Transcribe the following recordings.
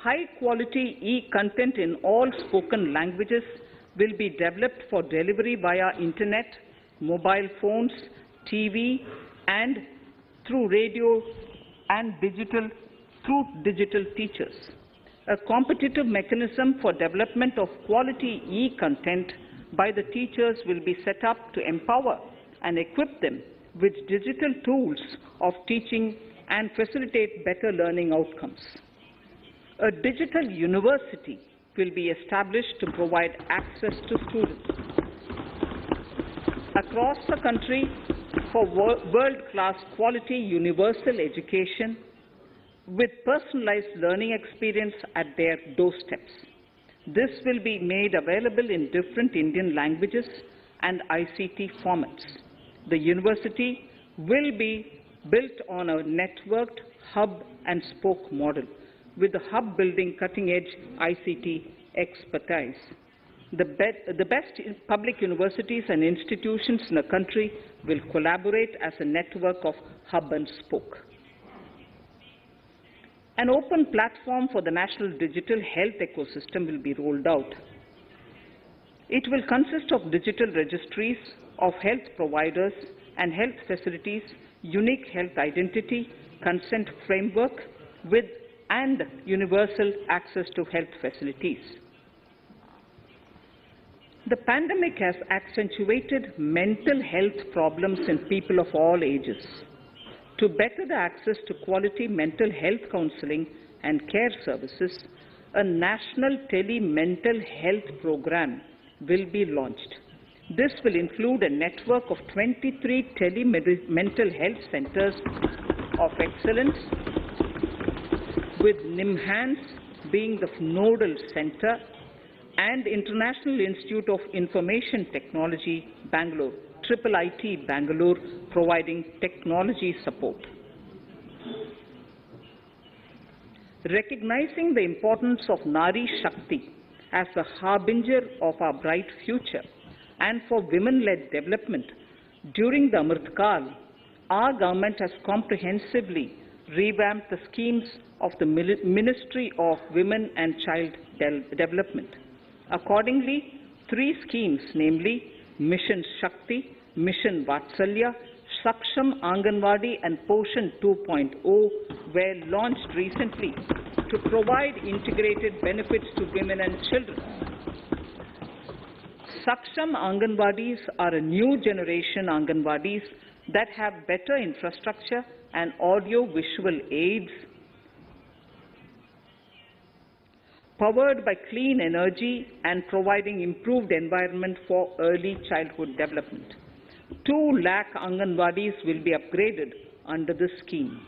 high-quality e-content in all spoken languages will be developed for delivery via internet, mobile phones, TV, and through radio and digital teachers. A competitive mechanism for development of quality e-content by the teachers will be set up to empower and equip them with digital tools of teaching and facilitate better learning outcomes. A digital university will be established to provide access to students across the country for world-class quality universal education with personalized learning experience at their doorsteps. This will be made available in different Indian languages and ICT formats. The university will be built on a networked hub and spoke model, with the hub building cutting-edge ICT expertise. The best public universities and institutions in the country will collaborate as a network of hub and spoke. An open platform for the national digital health ecosystem will be rolled out. It will consist of digital registries of health providers and health facilities, unique health identity, consent framework, and universal access to health facilities. The pandemic has accentuated mental health problems in people of all ages. To better the access to quality mental health counseling and care services, a national tele-mental health program will be launched. This will include a network of 23 tele-mental health centers of excellence, with NIMHANS being the nodal center, and International Institute of Information Technology, Bangalore, IIIT Bangalore, providing technology support. Recognizing the importance of Nari Shakti as the harbinger of our bright future and for women-led development, during the Amritkal, our government has comprehensively revamped the schemes of the Ministry of Women and Child Development. Accordingly, 3 schemes, namely Mission Shakti, Mission Vatsalya, Saksham Anganwadi and Poshan 2.0 were launched recently to provide integrated benefits to women and children. Saksham Anganwadis are a new generation Anganwadis that have better infrastructure and audio-visual aids, powered by clean energy and providing improved environment for early childhood development. 2 lakh Anganwadis will be upgraded under this scheme.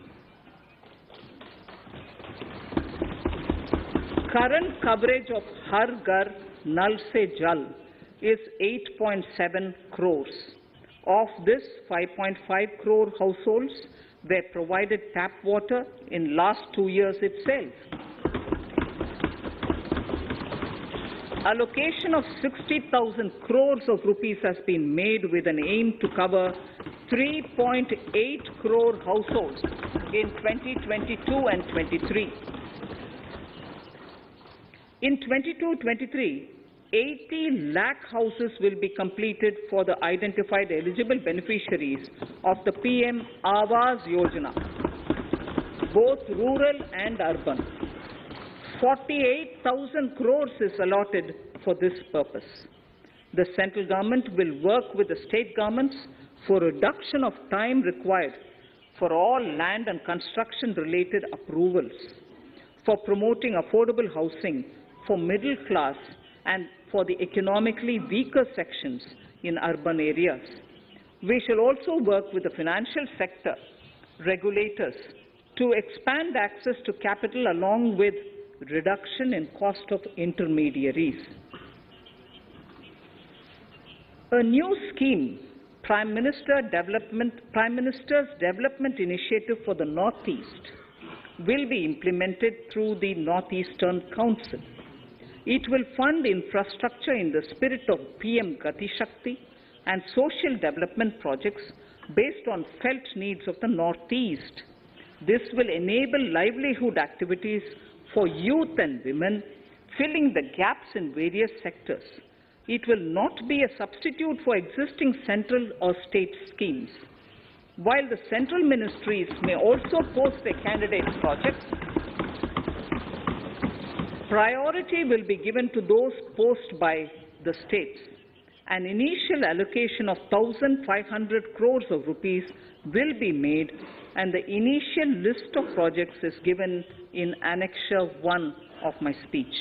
Current coverage of Har Ghar Nal Se Jal is 8.7 crores. Of this, 5.5 crore households were provided tap water in last 2 years itself. Allocation of 60,000 crores of rupees has been made with an aim to cover 3.8 crore households in 2022 and 23. In 22-23, 80 lakh houses will be completed for the identified eligible beneficiaries of the PM Awas Yojana, both rural and urban. 48,000 crores is allotted for this purpose. The central government will work with the state governments for reduction of time required for all land and construction-related approvals, for promoting affordable housing for middle class and for the economically weaker sections in urban areas. We shall also work with the financial sector regulators to expand access to capital along with reduction in cost of intermediaries. A new scheme, Prime Minister's Development Initiative for the Northeast, will be implemented through the Northeastern Council. It will fund infrastructure in the spirit of PM Gati Shakti and social development projects based on felt needs of the Northeast. This will enable livelihood activities for youth and women, filling the gaps in various sectors. It will not be a substitute for existing central or state schemes. While the central ministries may also post their candidate projects, priority will be given to those posted by the states. An initial allocation of 1,500 crores of rupees will be made, and the initial list of projects is given in Annexure 1 of my speech.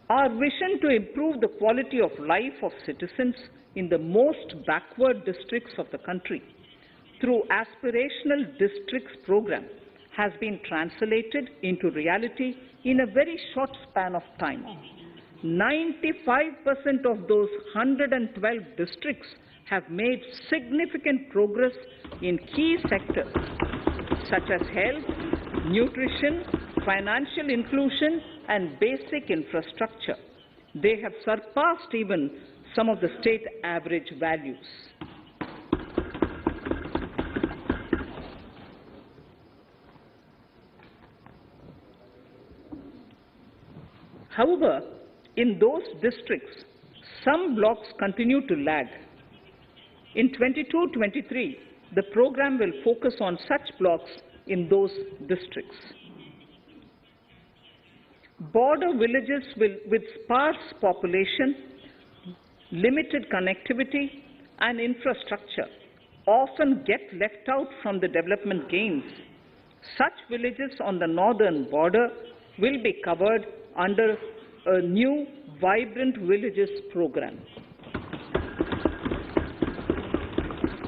Our vision to improve the quality of life of citizens in the most backward districts of the country through aspirational districts program has been translated into reality in a very short span of time. 95% of those 112 districts have made significant progress in key sectors such as health, nutrition, financial inclusion, and basic infrastructure. They have surpassed even some of the state average values. However, in those districts, some blocks continue to lag. In 22-23, the program will focus on such blocks in those districts. Border villages with sparse population, limited connectivity, and infrastructure often get left out from the development gains. Such villages on the northern border will be covered under a new Vibrant Villages program.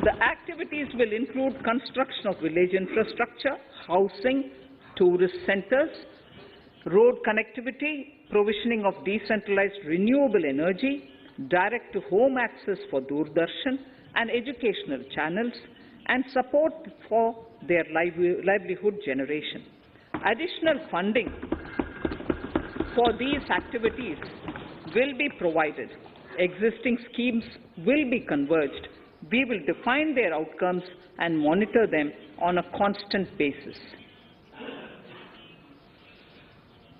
The activities will include construction of village infrastructure, housing, tourist centers, road connectivity, provisioning of decentralized renewable energy, direct-to-home access for Doordarshan and educational channels, and support for their livelihood generation. Additional funding for these activities will be provided. Existing schemes will be converged. We will define their outcomes and monitor them on a constant basis.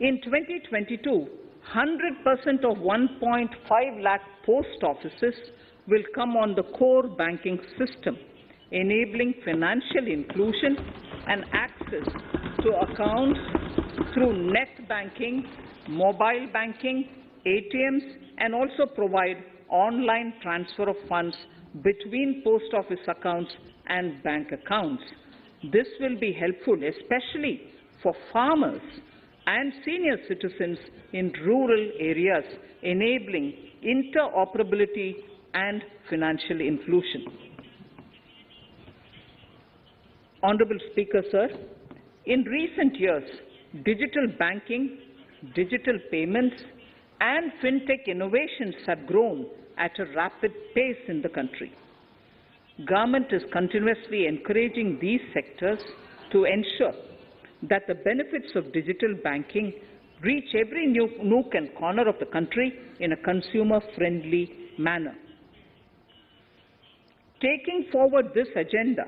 In 2022, 100% of 1.5 lakh post offices will come on the core banking system, enabling financial inclusion and access to accounts through net banking, mobile banking, ATMs, and also provide online transfer of funds between post office accounts and bank accounts. This will be helpful, especially for farmers and senior citizens in rural areas, enabling interoperability and financial inclusion. Honorable Speaker, sir, in recent years, digital banking, digital payments, and fintech innovations have grown at a rapid pace in the country. Government is continuously encouraging these sectors to ensure that the benefits of digital banking reach every nook and corner of the country in a consumer-friendly manner. Taking forward this agenda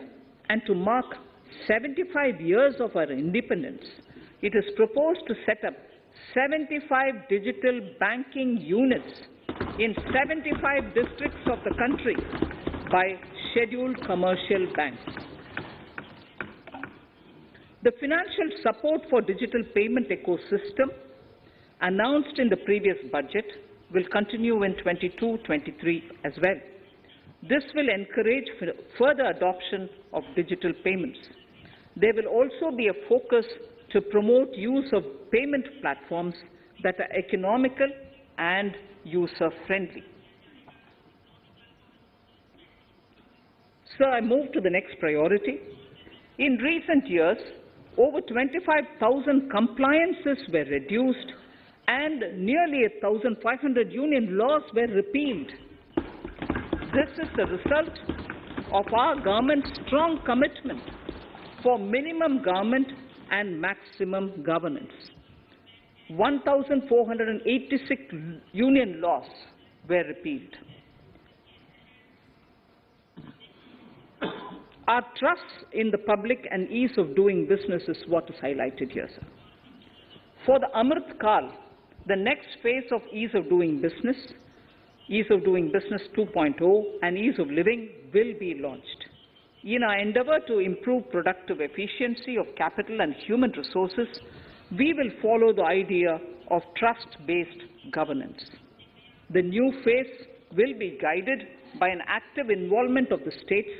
and to mark 75 years of our independence, it is proposed to set up 75 digital banking units in 75 districts of the country by scheduled commercial banks. The financial support for digital payment ecosystem announced in the previous budget will continue in 22-23 as well. This will encourage further adoption of digital payments. There will also be a focus to promote use of payment platforms that are economical and user-friendly. Sir, I move to the next priority. In recent years, over 25,000 compliances were reduced and nearly 1,500 union laws were repealed. This is the result of our government's strong commitment for minimum government and maximum governance. 1,486 union laws were repealed. Our trust in the public and ease of doing business is what is highlighted here, sir. For the Amrit Kal, the next phase of ease of doing business 2.0 and ease of living will be launched. In our endeavor to improve productive efficiency of capital and human resources, we will follow the idea of trust-based governance. The new phase will be guided by an active involvement of the states,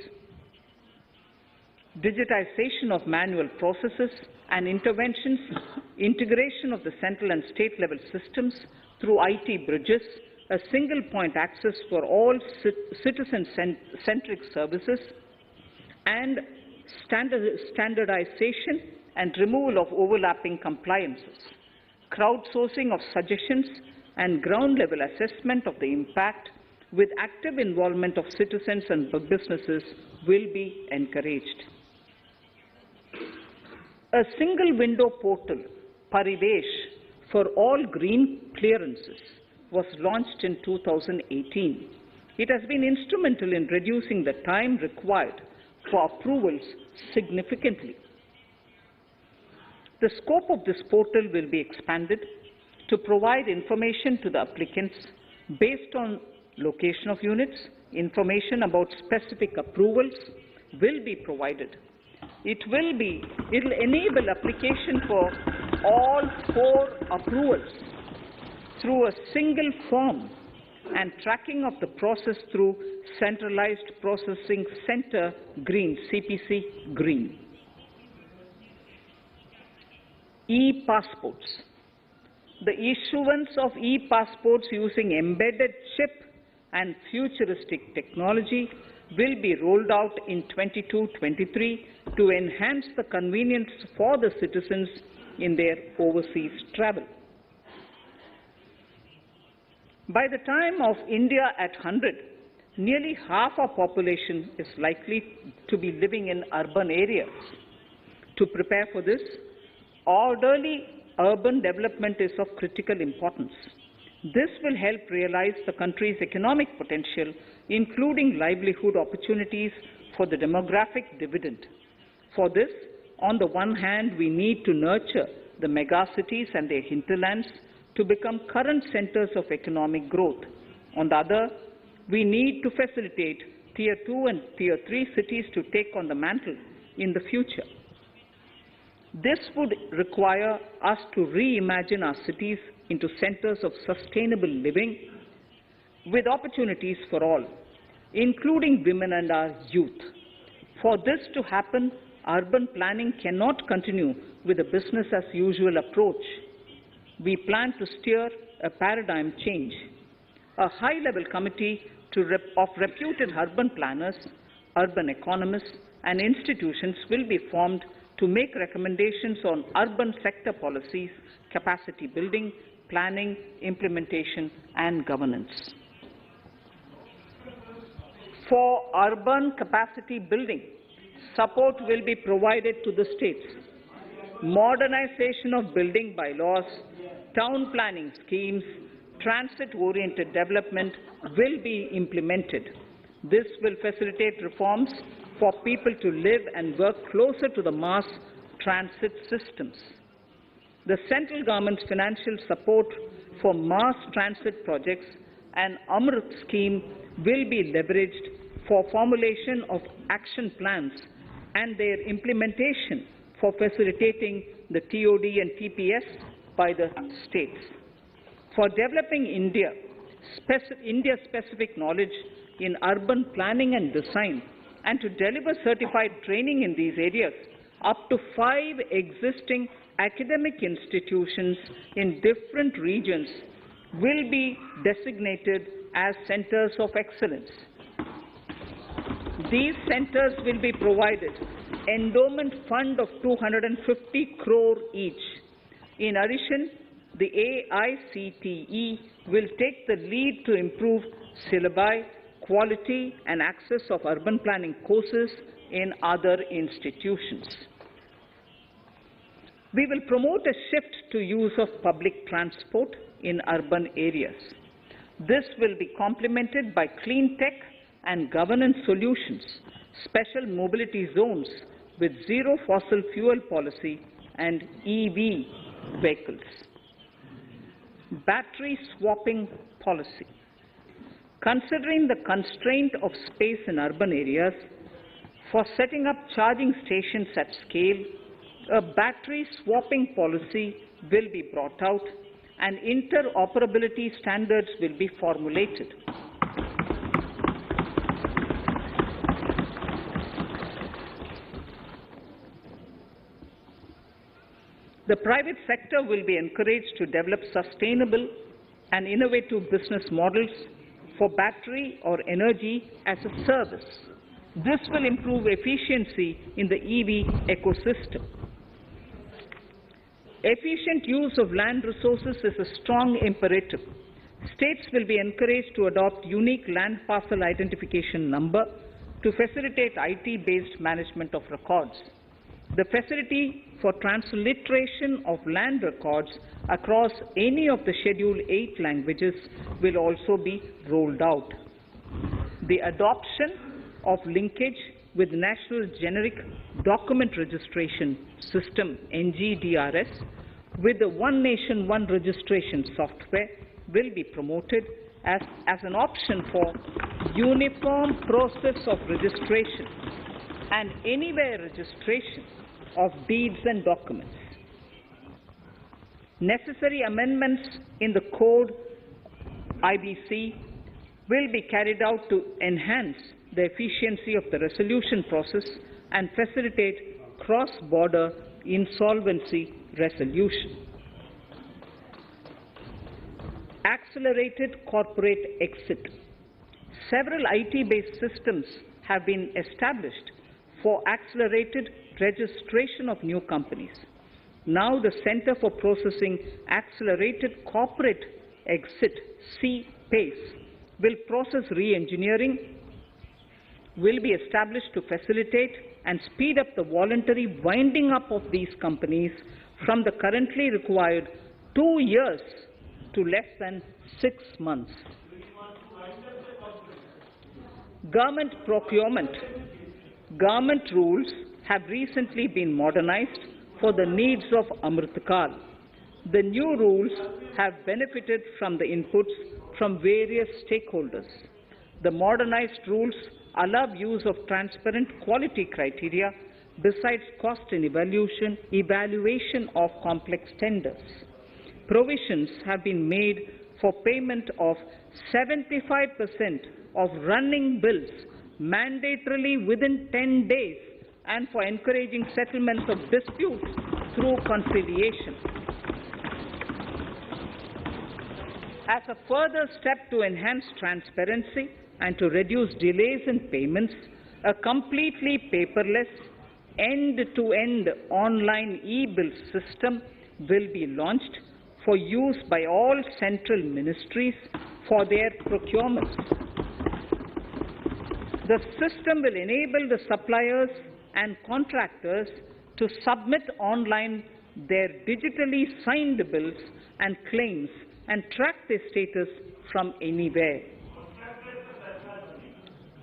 digitization of manual processes and interventions, integration of the central and state level systems through IT bridges, a single point access for all citizen-centric services, and standardization and removal of overlapping compliances. Crowdsourcing of suggestions and ground-level assessment of the impact with active involvement of citizens and businesses will be encouraged. A single window portal, Parivesh, for all green clearances was launched in 2018. It has been instrumental in reducing the time required for approvals significantly. The scope of this portal will be expanded to provide information to the applicants based on location of units. Information about specific approvals will be provided. It will enable application for all 4 approvals through a single form and tracking of the process through Centralized Processing Center Green, CPC Green. E-passports. The issuance of e-passports using embedded chip and futuristic technology will be rolled out in 22-23 to enhance the convenience for the citizens in their overseas travel. By the time of India at 100, nearly half our population is likely to be living in urban areas. To prepare for this, orderly urban development is of critical importance. This will help realize the country's economic potential, including livelihood opportunities for the demographic dividend. For this, on the one hand, we need to nurture the megacities and their hinterlands to become current centers of economic growth. On the other, we need to facilitate Tier 2 and Tier 3 cities to take on the mantle in the future. This would require us to reimagine our cities into centers of sustainable living with opportunities for all, including women and our youth. For this to happen, urban planning cannot continue with a business-as-usual approach. We plan to steer a paradigm change. A high-level committee of reputed urban planners, urban economists, and institutions will be formed to make recommendations on urban sector policies, capacity building, planning, implementation, and governance. For urban capacity building, support will be provided to the states. Modernization of building bylaws, town planning schemes, transit-oriented development will be implemented. This will facilitate reforms for people to live and work closer to the mass transit systems. The central government's financial support for mass transit projects and Amrit scheme will be leveraged for formulation of action plans and their implementation for facilitating the TOD and TPS by the states. For developing India-specific knowledge in urban planning and design, and to deliver certified training in these areas, up to 5 existing academic institutions in different regions will be designated as centers of excellence. These centers will be provided endowment fund of 250 crore each. In addition, the AICTE will take the lead to improve syllabi, quality and access of urban planning courses in other institutions. We will promote a shift to use of public transport in urban areas. This will be complemented by clean tech and governance solutions special mobility zones with zero fossil fuel policy and EV vehicles. Battery swapping policy. Considering the constraint of space in urban areas, for setting up charging stations at scale, a battery swapping policy will be brought out and interoperability standards will be formulated. The private sector will be encouraged to develop sustainable and innovative business models for battery or energy as a service. This will improve efficiency in the EV ecosystem. Efficient use of land resources is a strong imperative. States will be encouraged to adopt unique land parcel identification number to facilitate IT-based management of records. The facility for transliteration of land records across any of the Schedule 8 languages will also be rolled out. The adoption of linkage with National Generic Document Registration System (NGDRS) with the One Nation, One Registration software will be promoted as an option for uniform process of registration and anywhere registration of deeds and documents. Necessary amendments in the code IBC will be carried out to enhance the efficiency of the resolution process and facilitate cross-border insolvency resolution. Accelerated corporate exit. Several IT-based systems have been established for accelerated registration of new companies. Now the Center for Processing Accelerated Corporate Exit, CPACE, will process re-engineering, will be established to facilitate and speed up the voluntary winding up of these companies from the currently required 2 years to less than 6 months. Government procurement. Government rules have recently been modernized for the needs of Amrit Kal. The new rules have benefited from the inputs from various stakeholders. The modernized rules allow use of transparent quality criteria besides cost and evaluation of complex tenders. Provisions have been made for payment of 75% of running bills mandatorily within 10 days and for encouraging settlements of disputes through conciliation. As a further step to enhance transparency and to reduce delays in payments, a completely paperless, end-to-end online e-bill system will be launched for use by all central ministries for their procurements. The system will enable the suppliers and contractors to submit online their digitally signed bills and claims and track their status from anywhere.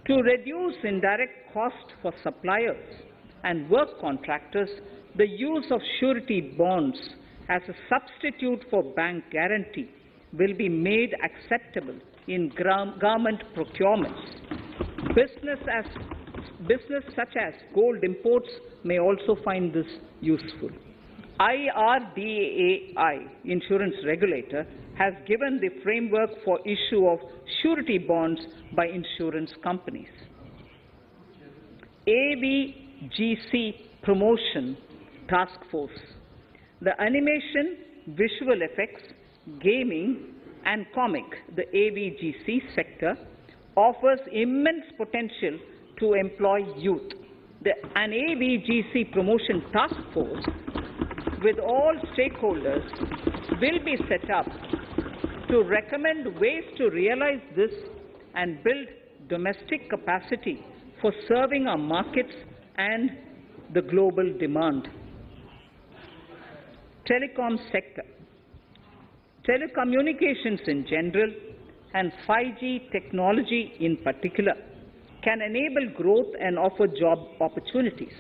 To reduce indirect cost for suppliers and work contractors, the use of surety bonds as a substitute for bank guarantee will be made acceptable in government procurements. Business such as gold imports may also find this useful. IRDAI, insurance regulator, has given the framework for issue of surety bonds by insurance companies. AVGC Promotion Task Force. The animation, visual effects, gaming and comic, the AVGC sector, offers immense potential to employ youth. An AVGC Promotion Task Force with all stakeholders will be set up to recommend ways to realize this and build domestic capacity for serving our markets and the global demand. Telecom sector. Telecommunications in general and 5G technology in particular can enable growth and offer job opportunities.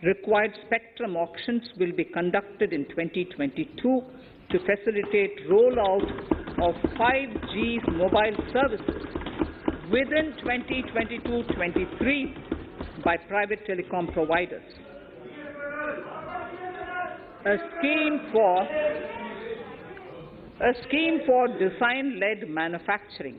Required spectrum auctions will be conducted in 2022 to facilitate rollout of 5G mobile services within 2022-23 by private telecom providers. A scheme for design-led manufacturing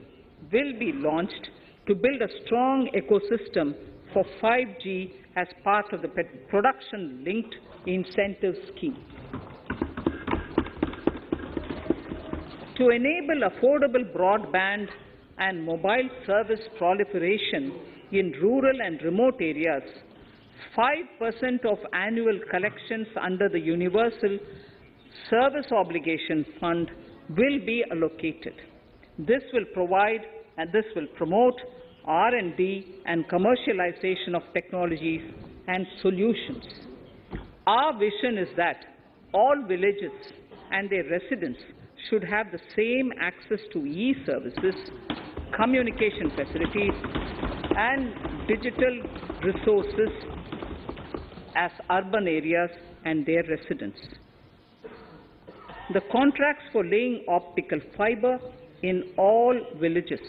will be launched to build a strong ecosystem for 5G as part of the production-linked incentive scheme. To enable affordable broadband and mobile service proliferation in rural and remote areas, 5% of annual collections under the Universal Service Obligation Fund will be allocated. This will promote R&D and commercialization of technologies and solutions. Our vision is that all villages and their residents should have the same access to e-services, communication facilities, and digital resources as urban areas and their residents. The contracts for laying optical fiber in all villages,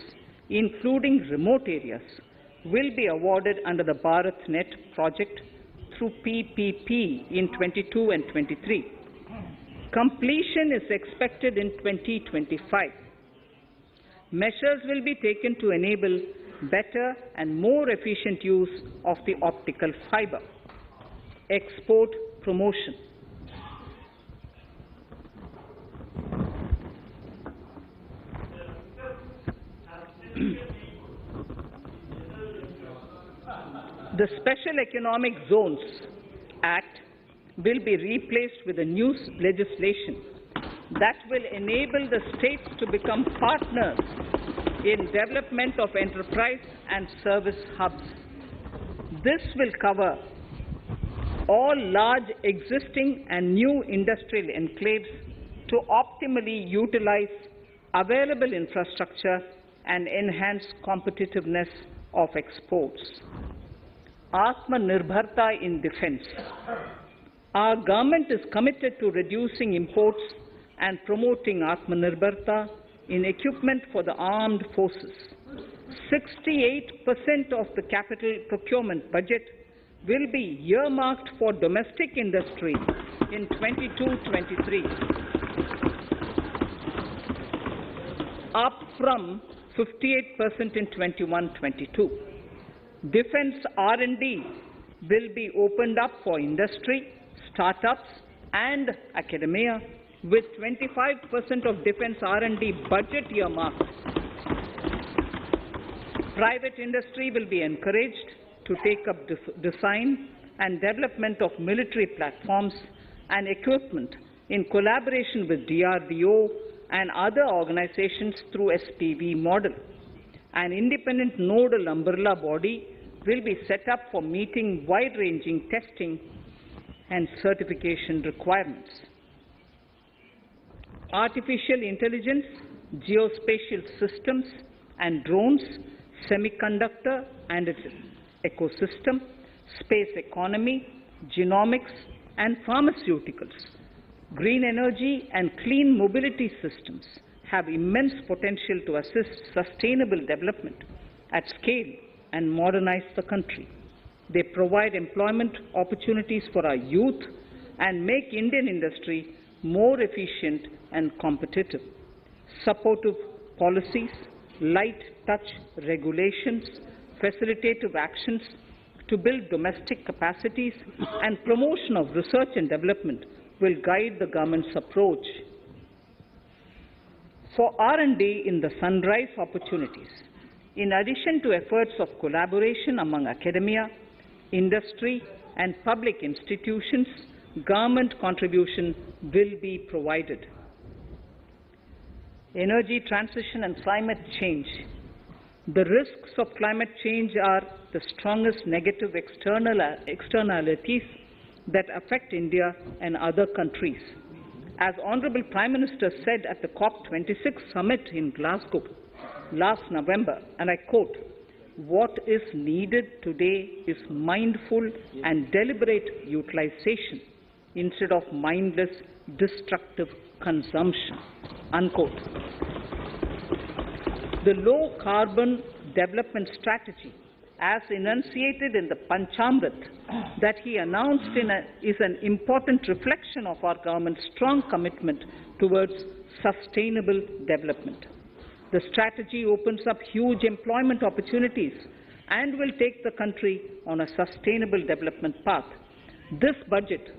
including remote areas, will be awarded under the BharatNet project through PPP in 22 and 23. Completion is expected in 2025. Measures will be taken to enable better and more efficient use of the optical fiber. Export promotion. The Special Economic Zones Act will be replaced with a new legislation that will enable the states to become partners in development of enterprise and service hubs. This will cover all large existing and new industrial enclaves to optimally utilize available infrastructure and enhance competitiveness of exports. Atmanirbharta in defense. Our government is committed to reducing imports and promoting Atmanirbharta in equipment for the armed forces. 68% of the capital procurement budget will be earmarked for domestic industry in 22-23, up from 58% in 21-22. Defense R&D will be opened up for industry, startups, and academia, with 25% of defense R&D budget earmarked. Private industry will be encouraged to take up design and development of military platforms and equipment in collaboration with DRDO and other organizations through SPV model. An independent nodal umbrella body will be set up for meeting wide-ranging testing and certification requirements. Artificial intelligence, geospatial systems and drones, semiconductor and its ecosystem, space economy, genomics and pharmaceuticals, green energy and clean mobility systems have immense potential to assist sustainable development at scale and modernize the country. They provide employment opportunities for our youth and make Indian industry more efficient and competitive. Supportive policies, light touch regulations, facilitative actions to build domestic capacities and promotion of research and development will guide the government's approach. For R&D in the sunrise opportunities, in addition to efforts of collaboration among academia, industry and public institutions, government contribution will be provided. Energy transition and climate change. The risks of climate change are the strongest negative externalities that affect India and other countries. As Honourable Prime Minister said at the COP26 summit in Glasgow last November, and I quote, what is needed today is mindful and deliberate utilization instead of mindless, destructive consumption." Unquote. The low-carbon development strategy, as enunciated in the Panchamrit that he announced is an important reflection of our government's strong commitment towards sustainable development. The strategy opens up huge employment opportunities and will take the country on a sustainable development path. This budget